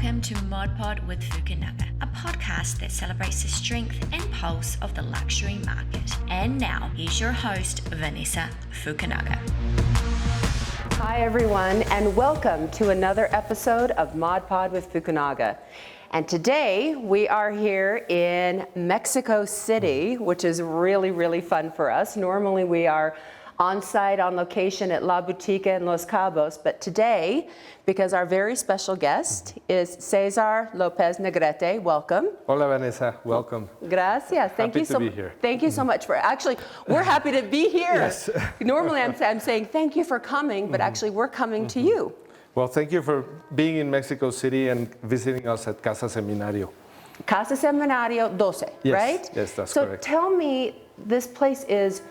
Welcome to Mod Pod with Fukunaga, a podcast that celebrates the strength and pulse of the luxury market. And now, here's your host, Vanessa Fukunaga. Hi everyone, and welcome to another episode of Mod Pod with Fukunaga. And today we are here in Mexico City, which is really fun for us. Normally we are on site, on location at La Botica in Los Cabos, but today, because our very special guest is César López Negrete, welcome. Hola Vanessa, welcome. Gracias. Thank you to be here. Thank you so much for, actually, we're happy to be here. Yes. Normally I'm saying thank you for coming, but actually we're coming to you. Well, thank you for being in Mexico City and visiting us at Casa Seminario. Casa Seminario 12, Yes, right? yes, that's so correct. So tell me, this place is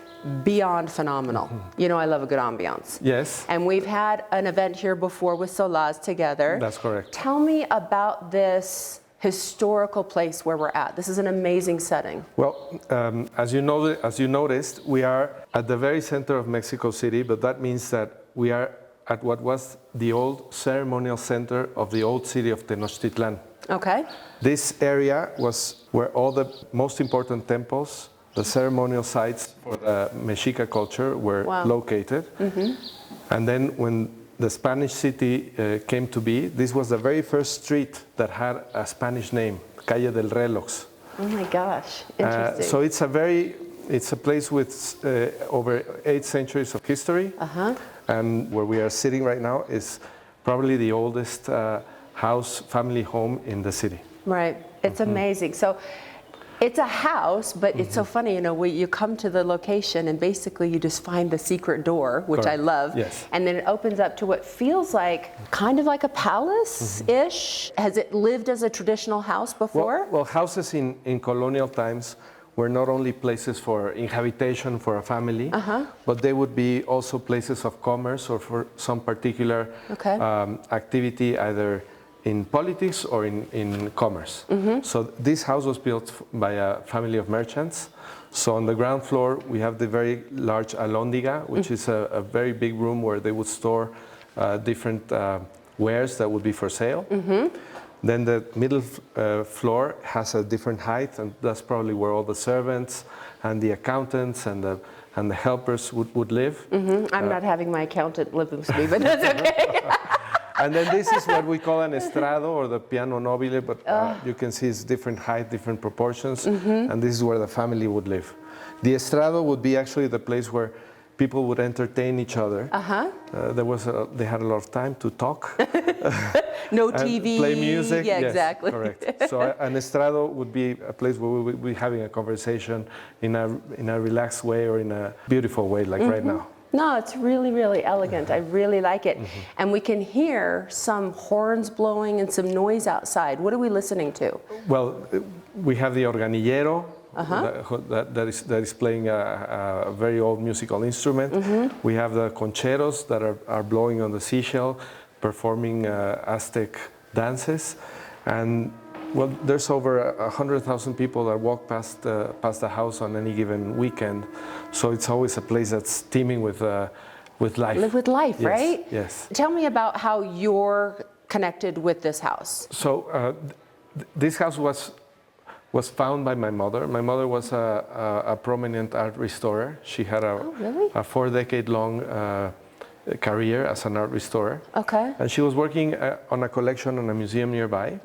beyond phenomenal. You know I love a good ambiance. Yes. And we've had an event here before with Solaz together. That's correct. Tell me about this historical place where we're at. This is an amazing setting. Well, as you noticed, we are at the very center of Mexico City, but that means that we are at what was the old ceremonial center of the old city of Tenochtitlan. Okay. This area was where all the most important temples, the ceremonial sites for the Mexica culture were located. And then when the Spanish city came to be, this was the very first street that had a Spanish name, Calle del Reloj. Oh my gosh, interesting. So it's a place with over 8 centuries of history. And where we are sitting right now is probably the oldest family home in the city. Right, it's amazing. So it's a house, but it's so funny, you know, you come to the location and basically you just find the secret door, which I love. Yes. And then it opens up to what feels like kind of like a palace-ish. Has it lived as a traditional house before? Well, houses in colonial times were not only places for inhabitation for a family, but they would be also places of commerce or for some particular activity, either in politics or in commerce. So this house was built by a family of merchants. So on the ground floor, we have the very large alhóndiga, which is a very big room where they would store different wares that would be for sale. Then the middle floor has a different height, and that's probably where all the servants and the accountants and the helpers would live. I'm not having my accountant live with me, but that's okay. And then this is what we call an estrado, or the piano nobile, but you can see it's different height, different proportions, and this is where the family would live. The estrado would be actually the place where people would entertain each other. They had a lot of time to talk. No TV. Play music. Yeah, yes, exactly. Correct. So an estrado would be a place where we would be having a conversation in a relaxed way or in a beautiful way, like right now. No, it's really elegant. I really like it. And we can hear some horns blowing and some noise outside. What are we listening to? Well, we have the organillero that is playing a very old musical instrument. We have the concheros that are blowing on the seashell, performing Aztec dances. And well, there's over 100,000 people that walk past the house on any given weekend. So it's always a place that's teeming with life. Live with life, yes, right? Yes. Tell me about how you're connected with this house. So this house was found by my mother. My mother was a prominent art restorer. She had a 4-decade-long career as an art restorer. Okay. And she was working on a collection in a museum nearby.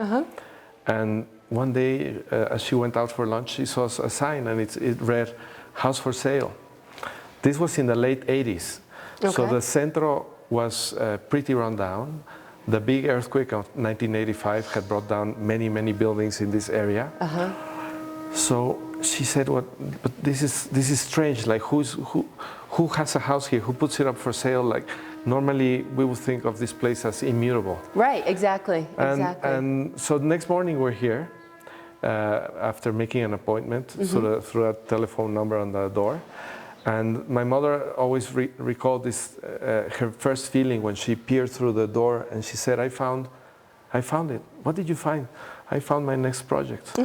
And one day, as she went out for lunch, she saw a sign, and it read, "House for sale." This was in the late 80s. So the centro was pretty run down. The big earthquake of 1985 had brought down many buildings in this area. So she said, "What? But this is strange. Like, who has a house here? Who puts it up for sale? Like, normally we would think of this place as immutable." Right. Exactly. And so the next morning we're here after making an appointment through a telephone number on the door. And my mother always recalled this her first feeling when she peered through the door, and she said, I found it. What did you find? I found my next project.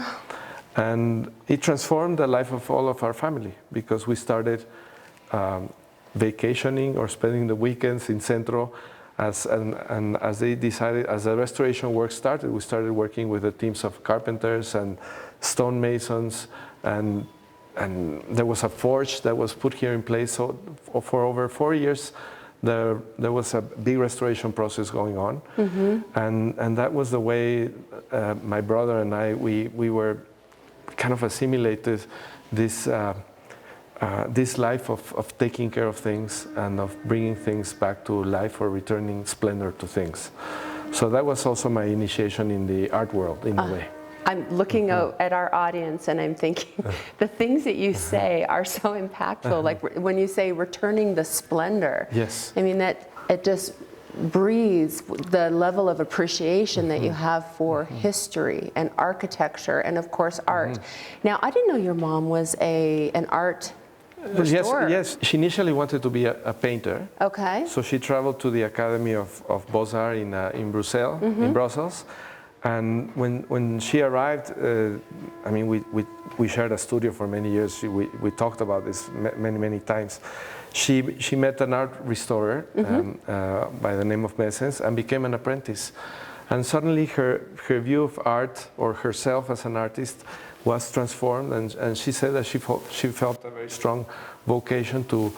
And it transformed the life of all of our family, because we started vacationing or spending the weekends in Centro And as they decided, as the restoration work started, we started working with the teams of carpenters and stonemasons, and there was a forge that was put here in place. So for over 4 years, there was a big restoration process going on, and that was the way my brother and I we were kind of assimilated this life of taking care of things and of bringing things back to life or returning splendor to things. So that was also my initiation in the art world, in a way. I'm looking out at our audience and I'm thinking the things that you say are so impactful. Like when you say returning the splendor. Yes. I mean, that it just breathes the level of appreciation that you have for history and architecture and of course art. Now, I didn't know your mom was an art restorer. Yes. She initially wanted to be a painter. Okay. So she traveled to the Academy of Beaux-Arts in Brussels. And when she arrived, I mean, we shared a studio for many years. We talked about this many times. She met an art restorer by the name of Messens and became an apprentice. And suddenly her view of art or herself as an artist was transformed. And she said that she felt a very strong vocation to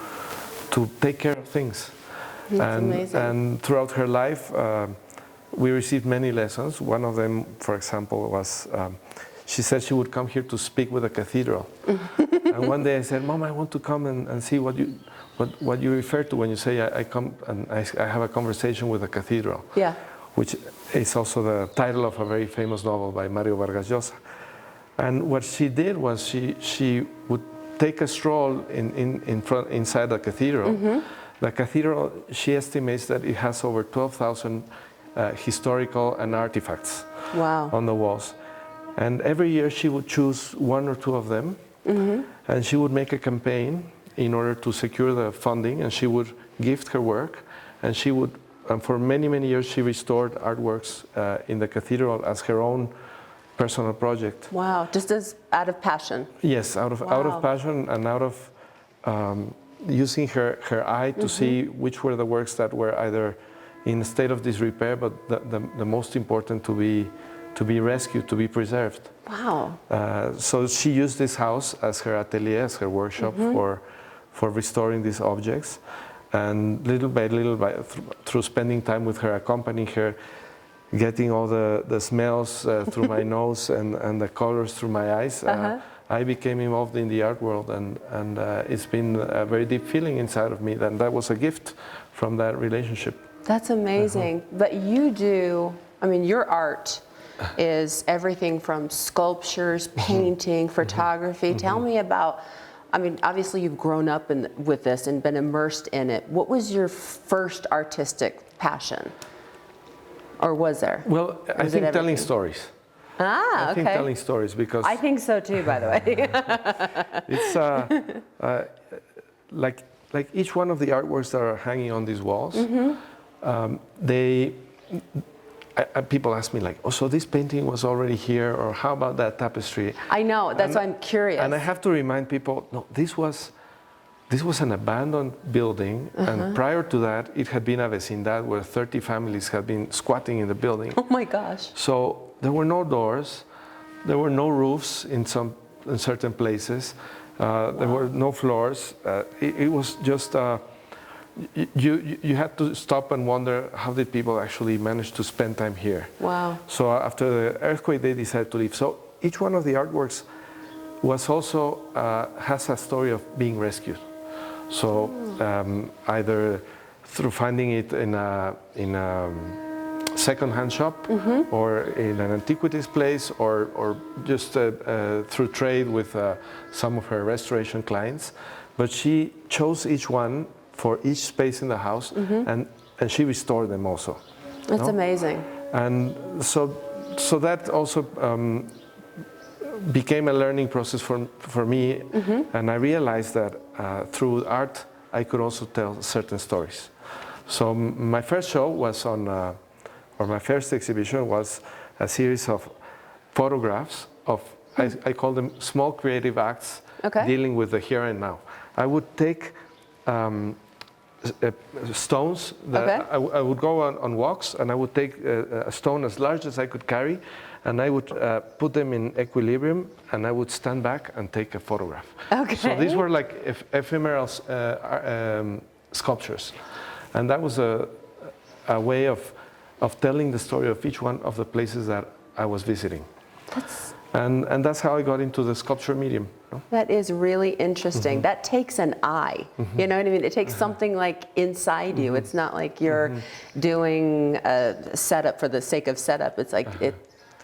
take care of things. That's amazing. And throughout her life, we received many lessons. One of them, for example, was she said she would come here to speak with a cathedral. And one day I said, Mom, I want to come and see what you refer to when you say I come and I have a conversation with a cathedral. Yeah. Which is also the title of a very famous novel by Mario Vargas Llosa. And what she did was she would take a stroll inside the cathedral. The cathedral, she estimates that it has over 12,000 historical and artifacts on the walls. And every year she would choose one or two of them, and she would make a campaign in order to secure the funding, and she would gift her work, and for many years she restored artworks in the cathedral as her own personal project. Wow, just as out of passion. Yes, out of passion and out of using her eye to see which were the works that were either in a state of disrepair, but the most important to be rescued, to be preserved. Wow. So she used this house as her atelier, as her workshop for restoring these objects. And little by little, through spending time with her, accompanying her, getting all the smells through my nose and the colors through my eyes, I became involved in the art world, and it's been a very deep feeling inside of me, and that was a gift from that relationship. That's amazing. But you do, I mean, your art is everything from sculptures, painting, photography. Tell me about, I mean, obviously you've grown up with this and been immersed in it. What was your first artistic passion? Or was there? Well, I think telling stories. I think telling stories, because I think so too, by the way. It's like each one of the artworks that are hanging on these walls. People ask me like, oh, so this painting was already here, or how about that tapestry? I know, that's why I'm curious. And I have to remind people, no, this was an abandoned building, and prior to that, it had been a vecindad where 30 families had been squatting in the building. Oh my gosh. So there were no doors, there were no roofs in certain places, there were no floors. It was just, you had to stop and wonder, how did people actually manage to spend time here? Wow. So after the earthquake, they decided to leave. So each one of the artworks was also, has a story of being rescued. So either through finding it in a second-hand shop, or in an antiquities place, or just through trade with some of her restoration clients. But she chose each one for each space in the house, and she restored them also. That's amazing. And so that also became a learning process for me, and I realized that through art I could also tell certain stories. So my first show was or my first exhibition was a series of photographs of, I call them small creative acts, dealing with the here and now. I would take stones that I would go on walks, and I would take a stone as large as I could carry, and I would put them in equilibrium, and I would stand back and take a photograph. Okay. So these were like ephemeral sculptures, and that was a way of telling the story of each one of the places that I was visiting. And that's how I got into the sculpture medium. That is really interesting. That takes an eye. You know what I mean? It takes something like inside you. It's not like you're doing a setup for the sake of setup. It's like it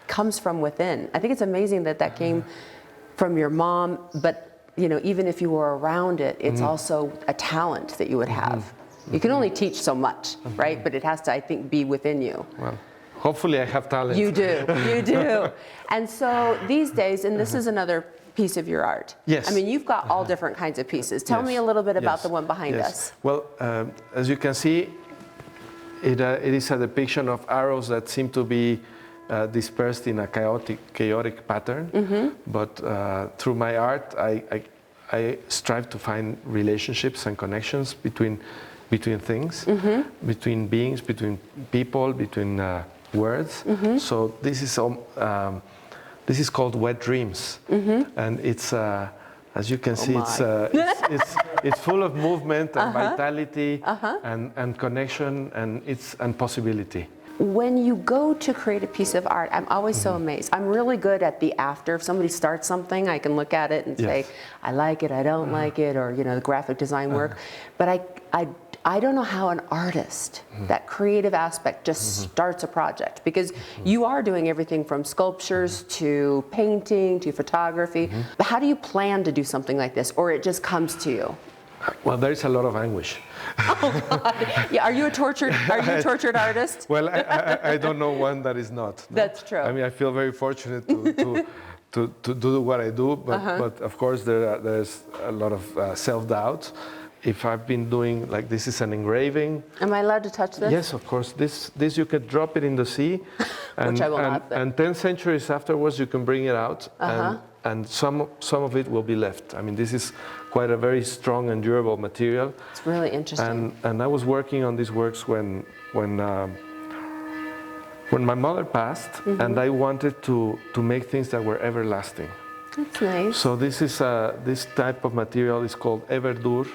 comes from within. I think it's amazing that that came from your mom, but you know, even if you were around it, it's also a talent that you would have. You can only teach so much, right? But it has to, I think, be within you. Well, hopefully I have talent. You do, you do. And so these days, and this is another piece of your art. Yes. I mean, you've got all different kinds of pieces. Tell me a little bit about the one behind us. Well, as you can see, it is a depiction of arrows that seem to be dispersed in a chaotic pattern. But through my art, I strive to find relationships and connections between things, between beings, between people, between words. So this is called Wet Dreams, and it's as you can see, it's full of movement and vitality and connection and possibility. When you go to create a piece of art, I'm always so amazed. I'm really good at the after. If somebody starts something, I can look at it and say, I like it, I don't like it, or you know, the graphic design work. But I don't know how an artist, that creative aspect, just starts a project, because you are doing everything from sculptures to painting to photography. But how do you plan to do something like this, or it just comes to you? Well, there is a lot of anguish. Oh God! Yeah, are you a tortured artist? Well, I don't know one that is not. No? That's true. I mean, I feel very fortunate to do what I do, but of course there's a lot of self-doubt. If I've been doing, like, this is an engraving. Am I allowed to touch this? Yes, of course. This you could drop it in the sea, and, which I will not. And 10 centuries afterwards, you can bring it out, and some of it will be left. I mean, this is quite a very strong and durable material. It's really interesting. And I was working on these works when my mother passed, and I wanted to make things that were everlasting. That's nice. So this is this type of material is called Everdur.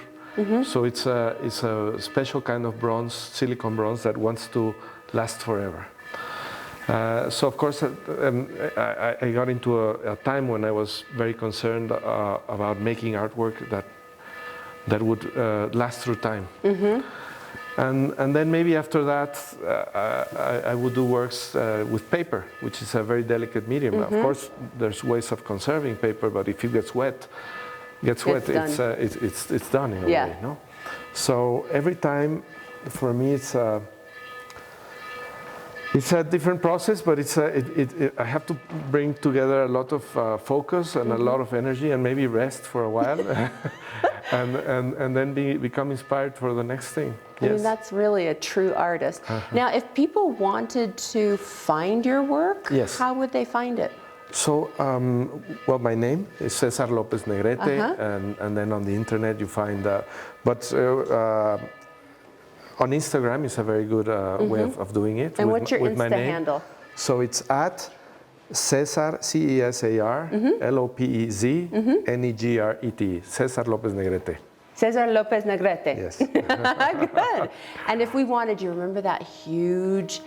So it's a special kind of bronze, silicon bronze, that wants to last forever. So of course I got into a time when I was very concerned about making artwork that would last through time. And then maybe after that I would do works with paper, which is a very delicate medium. Of course there's ways of conserving paper, but if it gets wet, it's done in a way, no? So every time, for me, it's a different process, but I have to bring together a lot of focus and a lot of energy, and maybe rest for a while, and then become inspired for the next thing. I mean, that's really a true artist. Now, if people wanted to find your work, how would they find it? So, well, my name is César López Negrete, and then on the internet you find, but on Instagram is a very good way of doing it. And what's your Insta handle? So it's at César, César, Lopez Negrete, César López Negrete. César López Negrete. Yes. Good. And if we wanted, you remember that huge,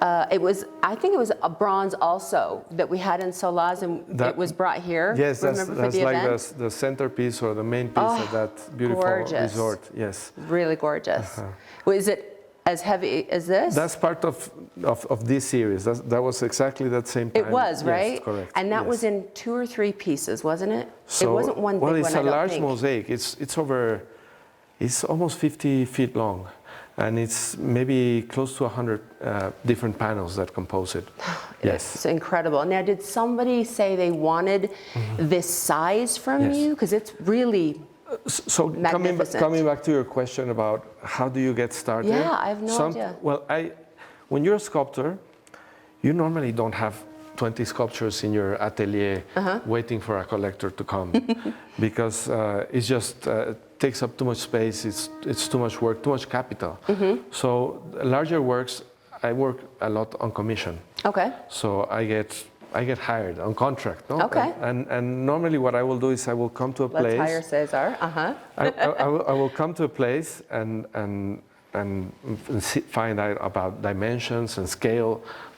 I think it was a bronze also that we had in Solaz, and it was brought here. Yes, that's like the centerpiece or the main piece of that beautiful resort. Yes. Really gorgeous. Is it as heavy as this? That's part of this series. That was exactly that same time. It was, right? Yes, correct. And that was in 2 or 3 pieces, wasn't it? So, it wasn't one big one, it's a large mosaic. It's almost 50 feet long. And it's maybe close to 100 different panels that compose it. Yes. It's incredible. Now, did somebody say they wanted this size from you? Because it's really magnificent. Coming back to your question about how do you get started? Yeah, I have no idea. Well, when you're a sculptor, you normally don't have 20 sculptures in your atelier waiting for a collector to come, because it's just takes up too much space. It's too much work, too much capital. So larger works, I work a lot on commission. Okay. So I get hired on contract. No? Okay. And normally what I will do is I will come to a place. Let's hire César. I will come to a place and find out about dimensions and scale,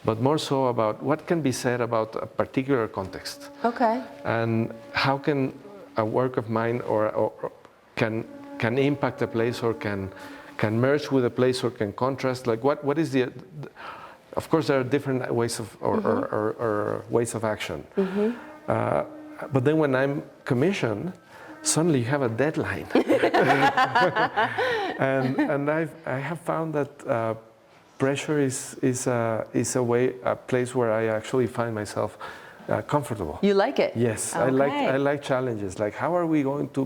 but more so about what can be said about a particular context. Okay. And how can a work of mine or can impact a place, or can merge with a place, or can contrast. Like what is the of course there are different ways of or ways of action. But then when I'm commissioned, suddenly you have a deadline. and I have found that pressure is a place where I actually find myself comfortable. You like it? Yes, Okay. I like challenges. Like, how are we going to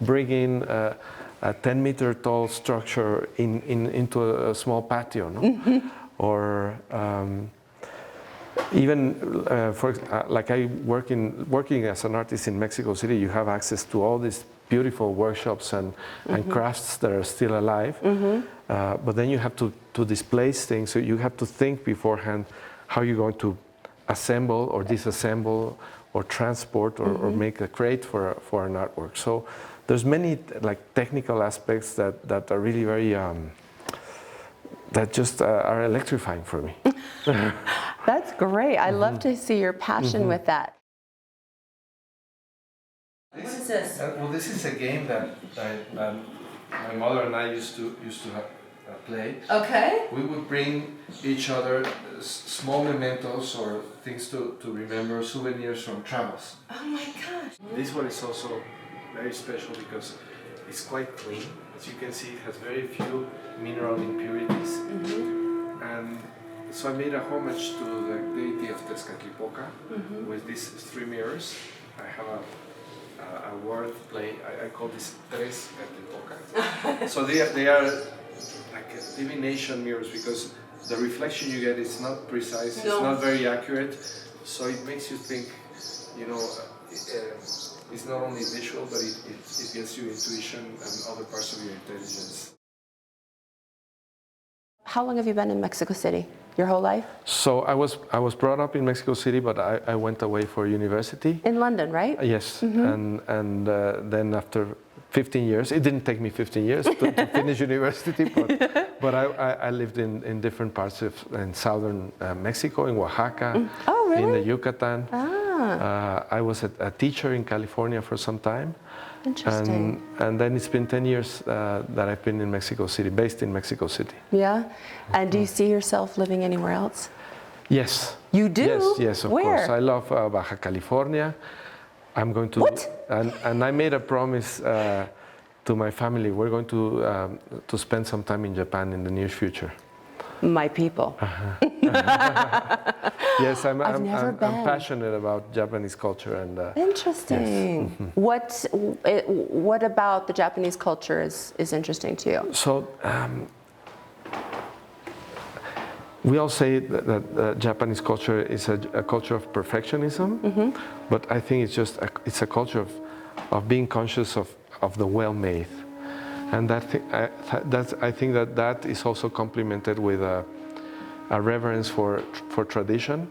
bring in a 10-meter tall structure into a small patio, no? Or even like working as an artist in Mexico City, you have access to all these beautiful workshops and crafts that are still alive. But then you have to displace things, so you have to think beforehand how you're going to assemble or disassemble or transport or make a crate for an artwork. So there's many like technical aspects that are really very that just are electrifying for me. That's great. I love to see your passion with that. What is this? Well, this is a game that my mother and I used to play. Okay. We would bring each other small mementos or things to remember, souvenirs from travels. Oh my gosh. This one is also very special because it's quite clean. As you can see, it has very few mineral impurities. And so I made a homage to the deity of Tezcatlipoca with these three mirrors. I have a word play. I call this Tezcatlipoca. So they are like divination mirrors because the reflection you get is not precise, it's not very accurate. So it makes you think, you know, it's not only visual, but it gives you intuition and other parts of your intelligence. How long have you been in Mexico City? Your whole life? So I was brought up in Mexico City, but I went away for university. In London, right? Yes, and then after 15 years, it didn't take me 15 years to finish university, but I lived in different parts in southern Mexico, in Oaxaca, in the Yucatan. I was a teacher in California for some time. Interesting. And then it's been 10 years that I've been in Mexico City, based in Mexico City. Yeah? And do you see yourself living anywhere else? Yes. You do? Yes, of Where? course. I love Baja California. I'm going to... What? And I made a promise to my family. We're going to spend some time in Japan in the near future. My people. Yes, I'm never been. passionate about Japanese culture and. Interesting. Yes. What about the Japanese culture is interesting to you? So we all say that Japanese culture is a culture of perfectionism, but I think it's a culture of being conscious of the well-made. And I think that is also complemented with a reverence for tradition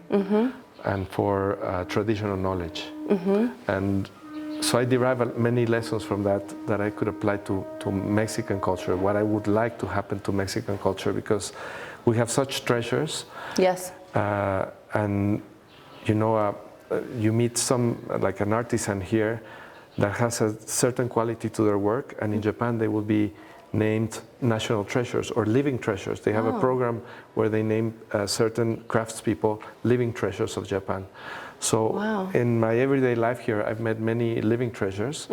and for traditional knowledge. And so I derive many lessons from that I could apply to Mexican culture, what I would like to happen to Mexican culture, because we have such treasures. Yes. And you know, you meet like an artisan here that has a certain quality to their work, and in Japan they will be named national treasures or living treasures. They have a program where they name certain craftspeople living treasures of Japan. So in my everyday life here, I've met many living treasures,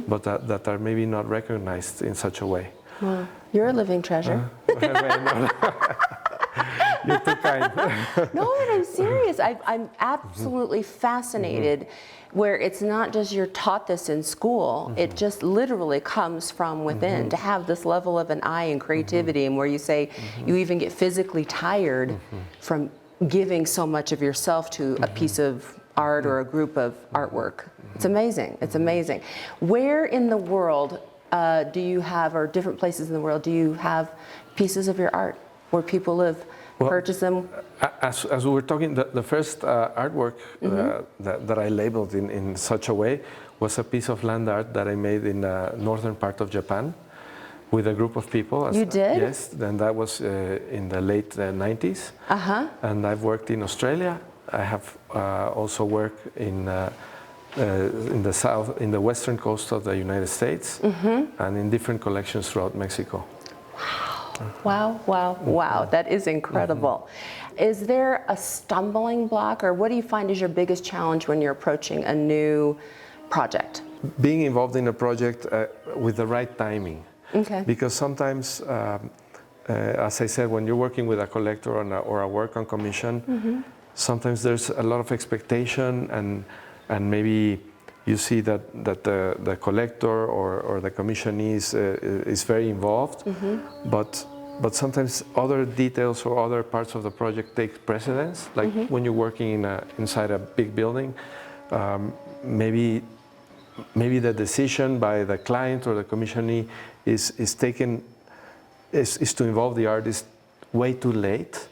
but that are maybe not recognized in such a way. Wow. You're a living treasure. You're too kind. No, but I'm serious. I'm absolutely fascinated where it's not just you're taught this in school, it just literally comes from within to have this level of an eye and creativity, and where you say you even get physically tired from giving so much of yourself to a piece of art or a group of artwork. It's amazing. It's amazing. Where in the world do you have, or different places in the world, do you have pieces of your art where people have purchased them? As we were talking, the first artwork that I labeled in such a way was a piece of land art that I made in the northern part of Japan with a group of people. You did? Yes, and that was in the late 90s. And I've worked in Australia. I have also worked in the south, in the western coast of the United States, and in different collections throughout Mexico. Wow, wow, wow. That is incredible. Is there a stumbling block, or what do you find is your biggest challenge when you're approaching a new project? Being involved in a project with the right timing. Okay. Because sometimes, as I said, when you're working with a collector or a work on commission, sometimes there's a lot of expectation, and maybe you see that the collector or the commissionee is very involved, but sometimes other details or other parts of the project take precedence. Like when you're working inside a big building, maybe the decision by the client or the commissionee is to involve the artist way too late,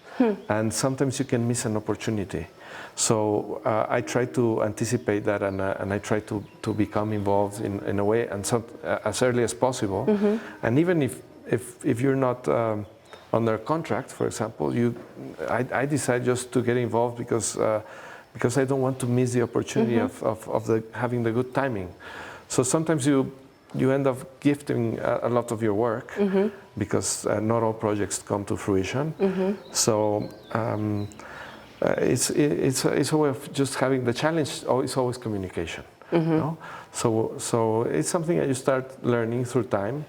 and sometimes you can miss an opportunity. So I try to anticipate that, and I try to become involved in a way, and as early as possible. And even if you're not under contract, for example, I decide just to get involved because I don't want to miss the opportunity of having the good timing. So sometimes you end up gifting a lot of your work because not all projects come to fruition. So it's a way of just having the challenge. Is always communication. You know? So it's something that you start learning through time.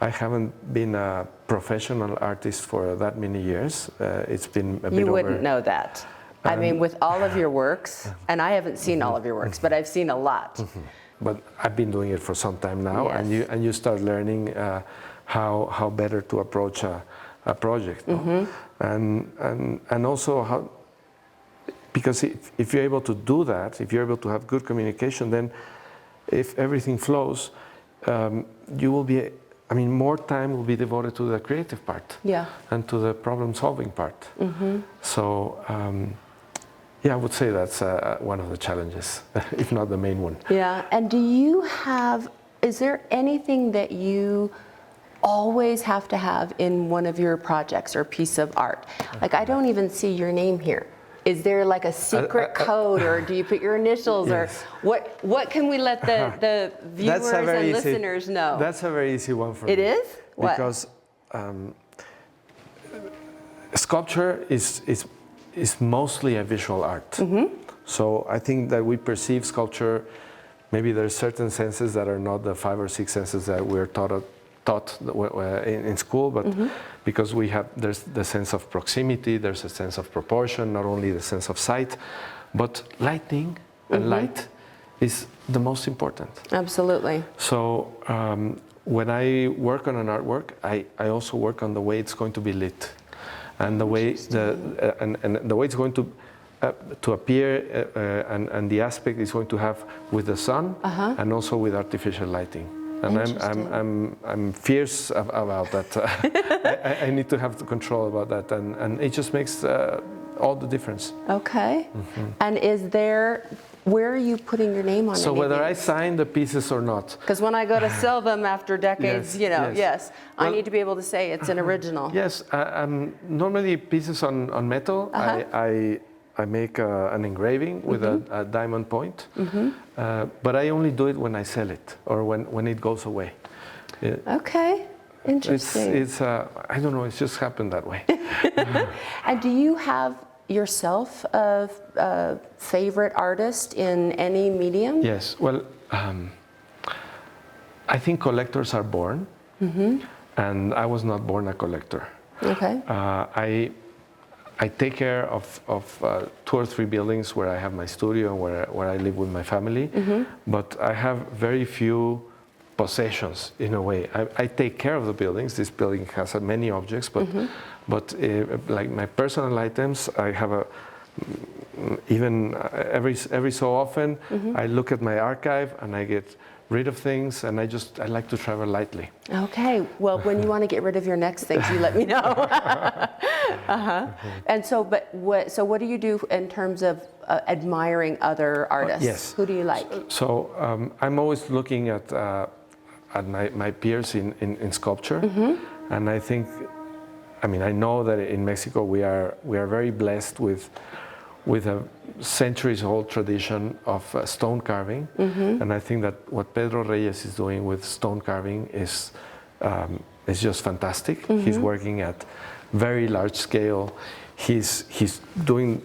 I haven't been a professional artist for that many years. It's been a bit over. You wouldn't know that. I mean, with all of your works, and I haven't seen all of your works, but I've seen a lot. But I've been doing it for some time now, and you start learning how better to approach a project, no? and also how, because if you're able to do that, if you're able to have good communication, then if everything flows, you will be. I mean, more time will be devoted to the creative part, and to the problem-solving part. So. Yeah, I would say that's one of the challenges, if not the main one. Yeah, and is there anything that you always have to have in one of your projects or piece of art? Like, I don't even see your name here. Is there like a secret code, or do you put your initials, Yes. or what can we let the viewers and listeners know? That's a very easy one for me. It is? What? Because sculpture is mostly a visual art. So I think that we perceive sculpture, maybe there's certain senses that are not the 5 or 6 senses that we're taught in school, but because there's the sense of proximity, there's a sense of proportion, not only the sense of sight, but lighting and light is the most important. Absolutely. So when I work on an artwork, I also work on the way it's going to be lit. And the way the way it's going to appear, and the aspect it's going to have with the sun, and also with artificial lighting. And I'm fierce about that. I need to have the control about that, and it just makes all the difference. Okay. And where are you putting your name on it? So whether I sign the pieces or not. Because when I go to sell them after decades, yes. Well, I need to be able to say it's an original. Yes, normally pieces on metal, I make an engraving with a diamond point, but I only do it when I sell it or when it goes away. Okay, interesting. It's I don't know, it's just happened that way. And do you have yourself a favorite artist in any medium? Yes, well, I think collectors are born, and I was not born a collector. Okay. I take care of 2 or 3 buildings where I have my studio and where I live with my family, but I have very few possessions in a way. I take care of the buildings. This building has many objects, but like my personal items, I have even every so often I look at my archive and I get rid of things, and I like to travel lightly. Okay, well, when you want to get rid of your next things, you let me know. And so, what do you do in terms of admiring other artists? Yes. Who do you like? So I'm always looking at my peers in sculpture, and I think, I know that in Mexico we are very blessed with a centuries-old tradition of stone carving, and I think that what Pedro Reyes is doing with stone carving is just fantastic. He's working at very large scale. He's doing.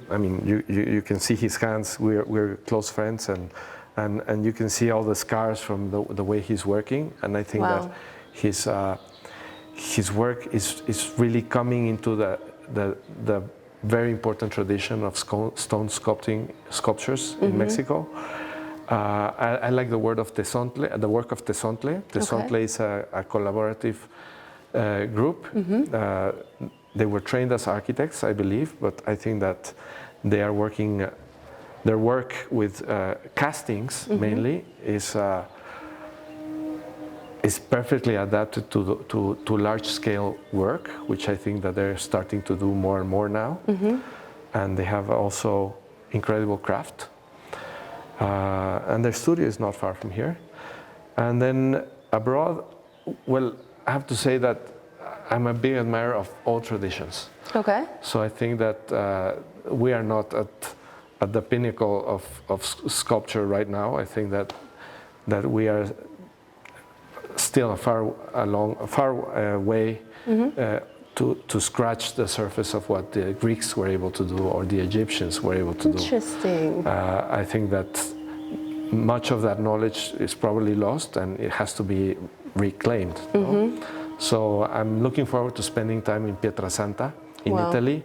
You can see his hands. We're close friends, and you can see all the scars from the way he's working. And I think that his work is really coming into the very important tradition of stone sculptures in Mexico. I like the word of Tezontle, the work of Tezontle. Tezontle is a collaborative group. They were trained as architects, I believe, but I think that they are working. Their work with castings mainly is perfectly adapted to large-scale work, which I think that they're starting to do more and more now. And they have also incredible craft. And their studio is not far from here. And then abroad, well, I have to say that I'm a big admirer of all traditions. Okay. So I think that we are not at the pinnacle of sculpture right now. I think that we are still a far way to scratch the surface of what the Greeks were able to do or the Egyptians were able to do. Interesting. I think that much of that knowledge is probably lost, and it has to be reclaimed. So I'm looking forward to spending time in Pietrasanta in Italy,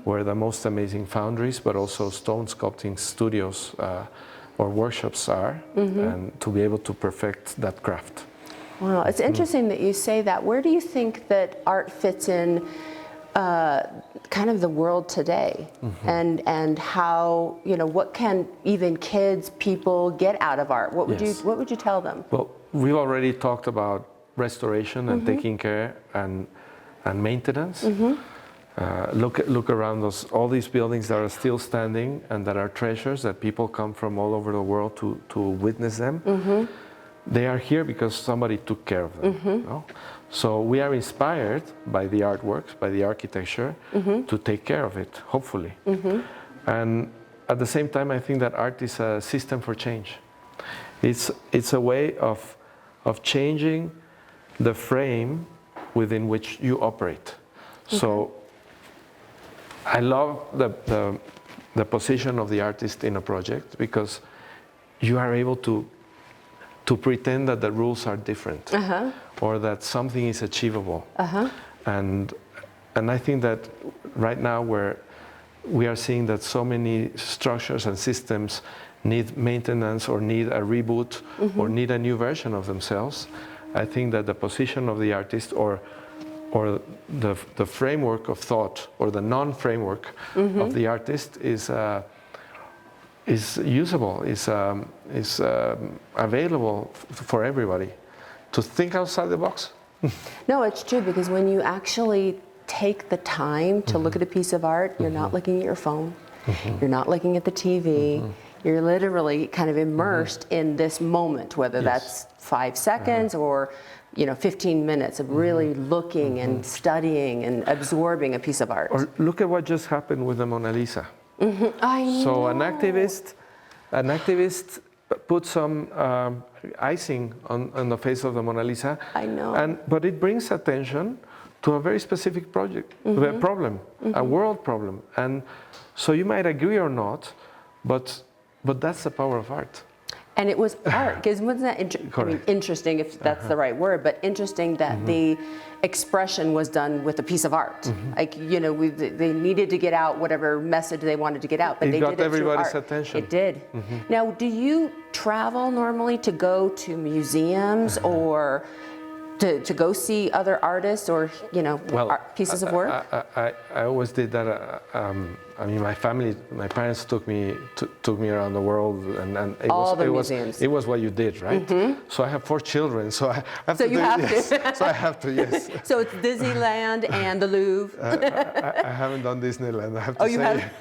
where the most amazing foundries, but also stone sculpting studios or workshops are, and to be able to perfect that craft. Wow, it's interesting that you say that. Where do you think that art fits in kind of the world today? And how, what can even kids, people get out of art? What would you tell them? Well, we've already talked about restoration and taking care and maintenance. Look around us, all these buildings that are still standing and that are treasures that people come from all over the world to witness them. They are here because somebody took care of them. So we are inspired by the artworks, by the architecture, to take care of it, hopefully. And at the same time, I think that art is a system for change. It's a way of changing the frame within which you operate. So I love the position of the artist in a project, because you are able to pretend that the rules are different, or that something is achievable. And I think that right now we are seeing that so many structures and systems need maintenance, or need a reboot, or need a new version of themselves. I think that the position of the artist, or the framework of thought, or the non-framework of the artist is usable, is available for everybody to think outside the box. No, it's true, because when you actually take the time to look at a piece of art, you're not looking at your phone, you're not looking at the TV, you're literally kind of immersed in this moment, whether that's 5 seconds or 15 minutes of really looking and studying and absorbing a piece of art. Or look at what just happened with the Mona Lisa. I know. So an activist put some icing on the face of the Mona Lisa. I know. But it brings attention to a very specific problem, a world problem. And so you might agree or not, but that's the power of art. And it was art, because wasn't that interesting, if that's the right word, but interesting that the expression was done with a piece of art. Like, they needed to get out whatever message they wanted to get out, but they did it through art. It got everybody's attention. It did. Now, do you travel normally to go to museums, or to go see other artists or, pieces of work? I always did that. I mean, my parents took me around the world, and museums. It was what you did, right? Mm-hmm. So I have 4 children, so I have to. So you have to. So I have to, yes. So it's Disneyland and the Louvre. I haven't done Disneyland. I have to say. You have.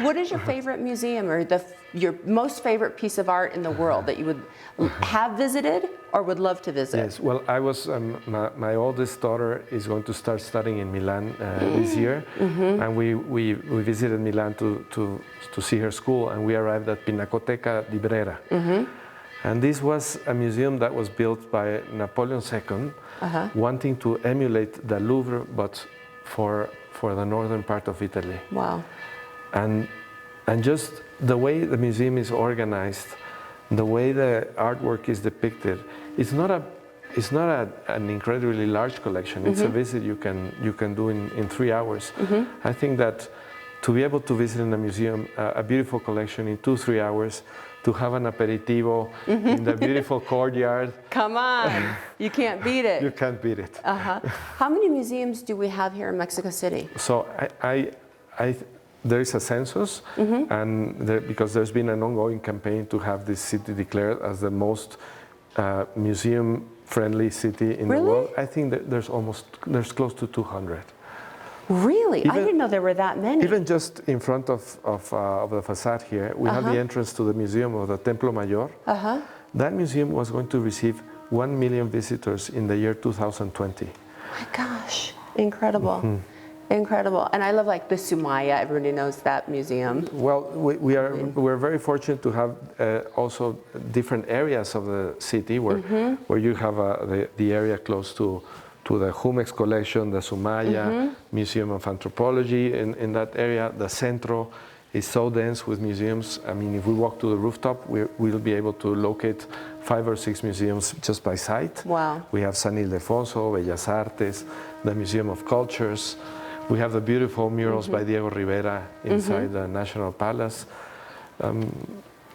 What is your favorite museum or your most favorite piece of art in the world that you would have visited or would love to visit? Yes, well, I was, my oldest daughter is going to start studying in Milan this year, and we visited Milan to see her school, and we arrived at Pinacoteca di Brera. And this was a museum that was built by Napoleon II, wanting to emulate the Louvre, but for the northern part of Italy. Wow. And just the way the museum is organized, the way the artwork is depicted, it's not an incredibly large collection. It's a visit you can do in 3 hours. I think that to be able to visit in a museum, a beautiful collection in 2-3 hours, to have an aperitivo in the beautiful courtyard. Come on, you can't beat it. You can't beat it. How many museums do we have here in Mexico City? So there is a census, and because there's been an ongoing campaign to have this city declared as the most museum-friendly city in the world. I think that there's close to 200. Really? I didn't know there were that many. Even just in front of the facade here, we have the entrance to the museum of the Templo Mayor. That museum was going to receive 1 million visitors in the year 2020. My gosh, incredible. Incredible. And I love like the Sumaya, everybody knows that museum. Well, we're very fortunate to have also different areas of the city where you have the area close to the Jumex collection, the Sumaya, Museum of Anthropology in that area. The Centro is so dense with museums. I mean, if we walk to the rooftop, we'll be able to locate 5 or 6 museums just by sight. Wow. We have San Ildefonso, Bellas Artes, the Museum of Cultures. We have the beautiful murals by Diego Rivera inside the National Palace.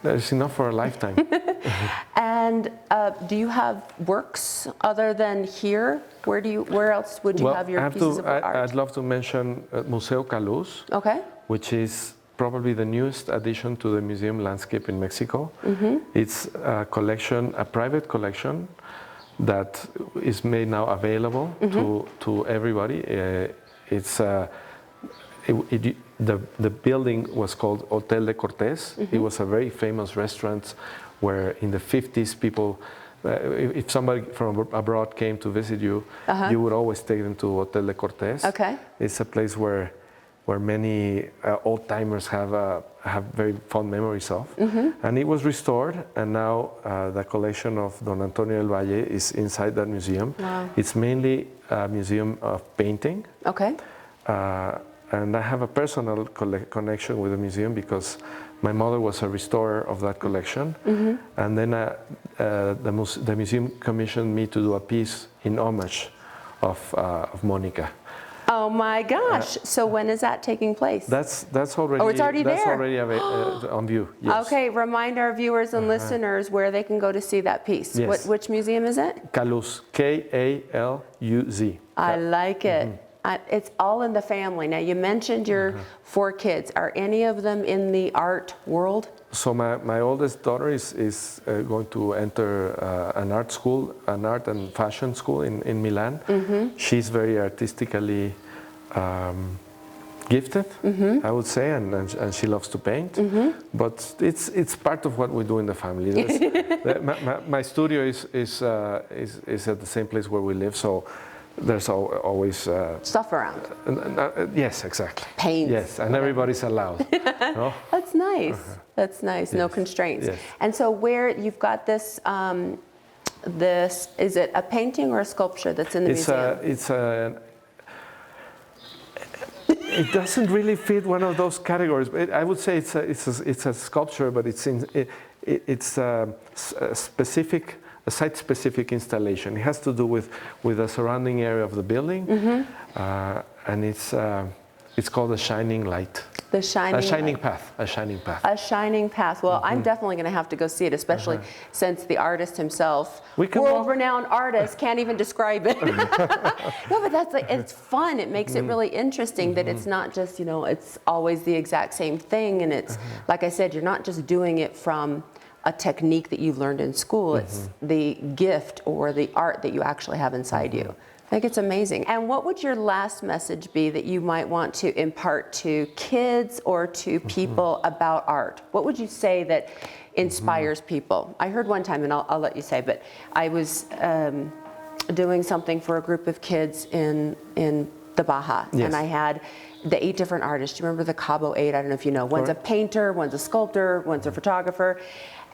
There's enough for a lifetime. And do you have works other than here? Where else would you have your pieces of art? I'd love to mention Museo Caluz, which is probably the newest addition to the museum landscape in Mexico. It's a collection, a private collection that is made now available to everybody. The building was called Hotel de Cortés. It was a very famous restaurant where in the 50s people, if somebody from abroad came to visit you, you would always take them to Hotel de Cortés. It's a place where many old-timers have very fond memories of. And it was restored, and now the collection of Don Antonio del Valle is inside that museum. Wow. It's mainly a museum of painting. And I have a personal connection with the museum because my mother was a restorer of that collection. And then the museum commissioned me to do a piece in homage of Monica. Oh my gosh! So when is that taking place? That's already. Oh, it's already there. That's already on view. Yes. Okay, remind our viewers and listeners where they can go to see that piece. Yes. Which museum is it? Caluz, K-A-L-U-Z. I like it. It's all in the family. Now you mentioned your 4 kids. Are any of them in the art world? So my oldest daughter is going to enter an art and fashion school in Milan. She's very artistically gifted, I would say, and she loves to paint. But it's part of what we do in the family. My studio is at the same place where we live, so there's always stuff around. Yes, exactly. Paints. Yes, and everybody's allowed. No? That's nice. That's nice. No constraints. Yes. And so where you've got this, is it a painting or a sculpture that's in the museum? It doesn't really fit one of those categories. I would say it's a sculpture, but it's a site-specific installation. It has to do with the surrounding area of the building, and It's called a shining light. The shining A shining light. path. A shining path. A shining path. Well, I'm definitely going to have to go see it, especially since the artist himself, world-renowned artist, can't even describe it. No, but that's like, it's fun. It makes it really interesting that it's not just, you know, it's always the exact same thing. And it's, like I said, you're not just doing it from a technique that you've learned in school. It's the gift or the art that you actually have inside you. I think it's amazing. And what would your last message be that you might want to impart to kids or to people about art? What would you say that inspires people? I heard one time, and I'll let you say, but I was doing something for a group of kids in the Baja, and I had the 8 different artists. Do you remember the Cabo 8? I don't know if you know. One's a painter, one's a sculptor, one's a photographer.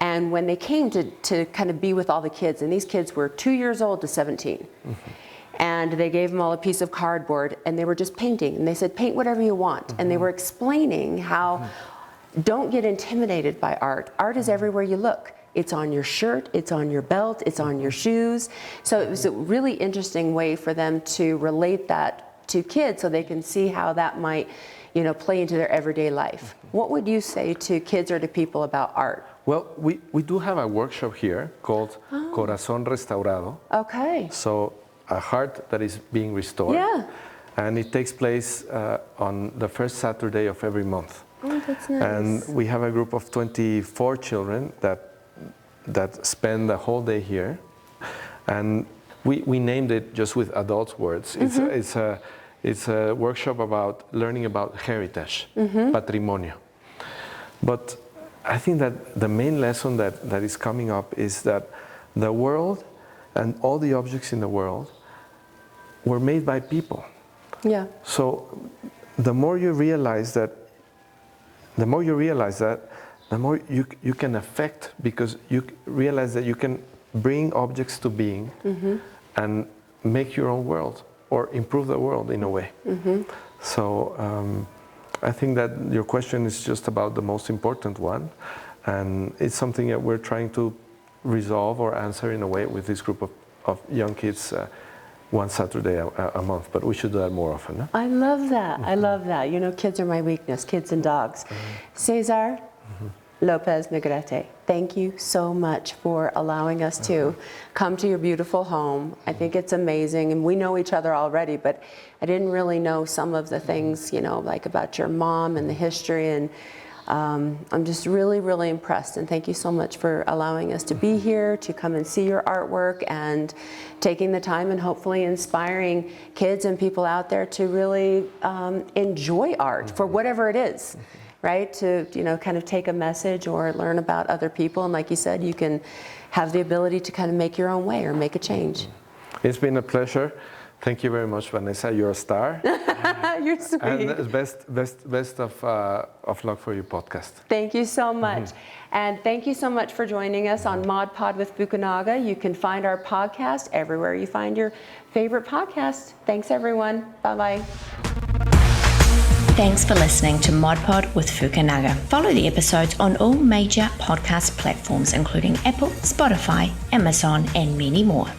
And when they came to kind of be with all the kids, and these kids were 2 years old to 17, and they gave them all a piece of cardboard, and they were just painting. And they said, paint whatever you want. And they were explaining how don't get intimidated by art. Art is everywhere you look. It's on your shirt, it's on your belt, it's on your shoes. So it was a really interesting way for them to relate that to kids so they can see how that might, you know, play into their everyday life. What would you say to kids or to people about art? Well, we do have a workshop here called Corazón Restaurado. Okay. So a heart that is being restored. Yeah. And it takes place on the first Saturday of every month. Oh, that's nice. And we have a group of 24 children that spend the whole day here. And we named it just with adults' words. It's a workshop about learning about heritage, patrimonio. But I think that the main lesson that is coming up is that the world and all the objects in the world were made by people. Yeah. So the more you realize that, the more you can affect, because you realize that you can bring objects to being and make your own world or improve the world in a way. So I think that your question is just about the most important one, and it's something that we're trying to resolve or answer in a way with this group of young kids one Saturday a month, but we should do that more often. No? I love that. I love that. You know, kids are my weakness, kids and dogs. César López Negrete, thank you so much for allowing us to come to your beautiful home. I think it's amazing, and we know each other already, but I didn't really know some of the things, you know, like about your mom and the history, and I'm just really, really impressed, and thank you so much for allowing us to be here, to come and see your artwork, and taking the time and hopefully inspiring kids and people out there to really enjoy art for whatever it is, right? To, you know, kind of take a message or learn about other people, and like you said, you can have the ability to kind of make your own way or make a change. It's been a pleasure. Thank you very much, Vanessa. You're a star. You're sweet. And best of luck for your podcast. Thank you so much. And thank you so much for joining us on Mod Pod with Fukunaga. You can find our podcast everywhere you find your favorite podcast. Thanks, everyone. Bye-bye. Thanks for listening to Mod Pod with Fukunaga. Follow the episodes on all major podcast platforms, including Apple, Spotify, Amazon, and many more.